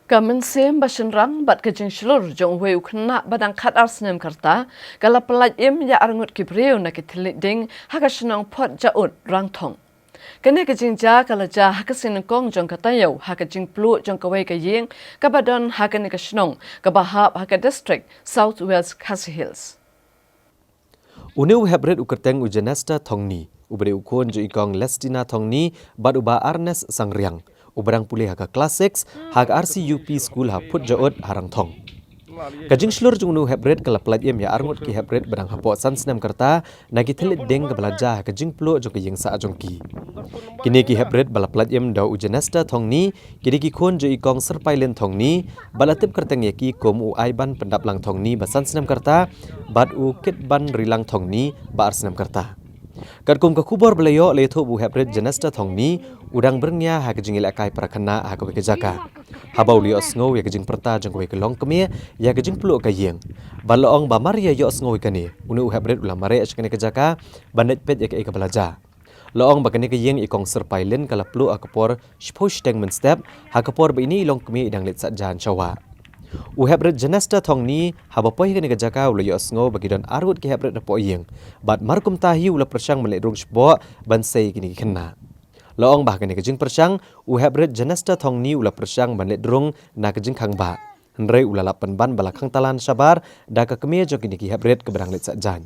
Kamen sem basenrang bat kejeng shlur jong weu kena badang khat arsnem karta gala pelaj im ya arngut kibreu na kitilit ding hakashnong pot jaut rang thong. Kene kejeng ja kala ja hakasin kong jong katayo hakajing plu jong kawai kayeng kabadon hakane kashnong kabahap haka district South Wales Khasi Hills. Uneu hebret ukerteng ujanesta thongni ubere ukon jo ikong Lestina thongni bat uba Arnes Sangriang. Uberang pulih haka kelas 6 hak RCUP school ha put jaot harang thong. Kajing shlur jungnu hebret kala pelaj em ya arngut ki hebret berang hapo sansnem kerta nagi telit deng ke belaja kajing plu jong ke yengsa jongki. Kini ki hebret bala pelaj em dau ujanesta thongni kini ki khon jo ikong serpailen thongni balatip kerteng yaki kom u aiban pendap lang thongni basansnem kerta bat u kitban rilang thongni ba arsnem kerta. Kadkum ka kubor belayo letho bu hebret janesta thongni udang bernya ha kejing ilakai prakana ha ko kejaka habau li osngo ya kejing perta jong ko kelong kemia ya kejing pelu ka yeng balong ba maria yo osngo kani unu hebret ulam mare skene kejaka bandet pet ya ke belaja loong ba kani ke yeng ikong serpailen kala pelu akapor sposh tengmen step ha kapor ba ini ilong kemia idang let sajan chawa u hebret janesta thongni haba poi kani kejaka ulo yo osngo bagi don arut ke hebret po yeng bat markum tahi ula persang melek rung sbo ban sei kini kena loong bah kani kejing persang u hebret janesta thongni ula persang banlet drung na kejing khang ba hnrei ula lapan ban bala khang talan sabar da ka kemia jo kini ki hebret ke berang let sajan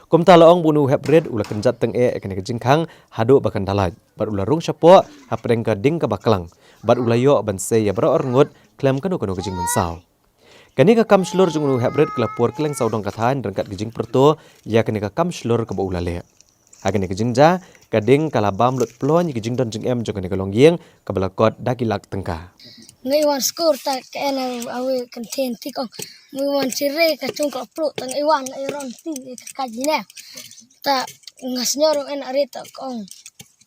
kumta loong bunu hebret ula kenjat teng kani kejing khang hado bakan dalaj bat ula rung sapo hapreng ka ding ka baklang bat ula yo ban sei ya bro orngut klem kanu kejing mensau kani ka kam shlur jung nu hebret kelapur keleng saudong kathan rengkat kejing perto ya kani ka kam shlur ka ba ula le agane kejing ja kading kalabam lut plon kejing don jing em jo kani kalong yeng kabala kot dakilak tengka ngai wan skor ta kena awe contain ti kong ngai wan sire ka chung ka pro tang iwan iron ti ka jine ta ngasnyor en areta kong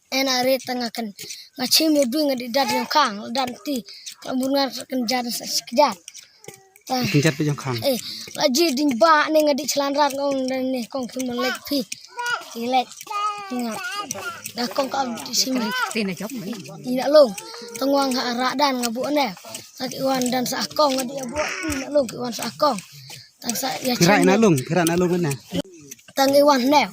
en areta ngakan ngachim du ngadi dad yang kang dan ti kambungan kan jar sekejat ta kenjat pe jong khang laji ding ba ne ngadi celanran kong dan ne kong kimelek pi kilek ngap dah kong ka di sini tena job ina long tengwang ha dan ngabu ne sak iwan dan sa akong ngadi abu ina long iwan sa akong tang sa ya kira na lung na tang iwan ne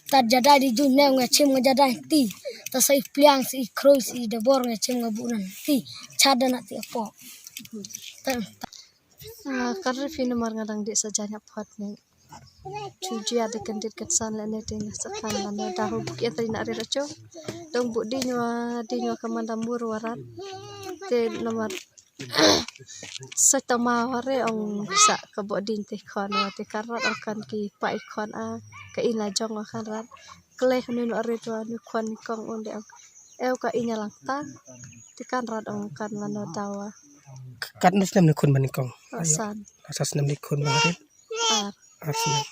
ta jada di jun ne ngachim ngajada ti ta sai pliang si krois i de bor ngachim ngabu nan ti chada na ti apo karena film marngadang di sajanya pot nih tujuh ada kendit ketsan lene ting sekan lana dahu bukit tadi nak riraco dong buk di nyua kamandambur warat te nomor setama ware ong sa ke buk di teh kon te karat akan ki pai kon a ke ina jong akan rat keleh nunu aridwa nu kon kong onde ka inya langta te kan rat ong kan lana dawa kat nasnem ni kun banikong asan asas nem ni kun barit ar asas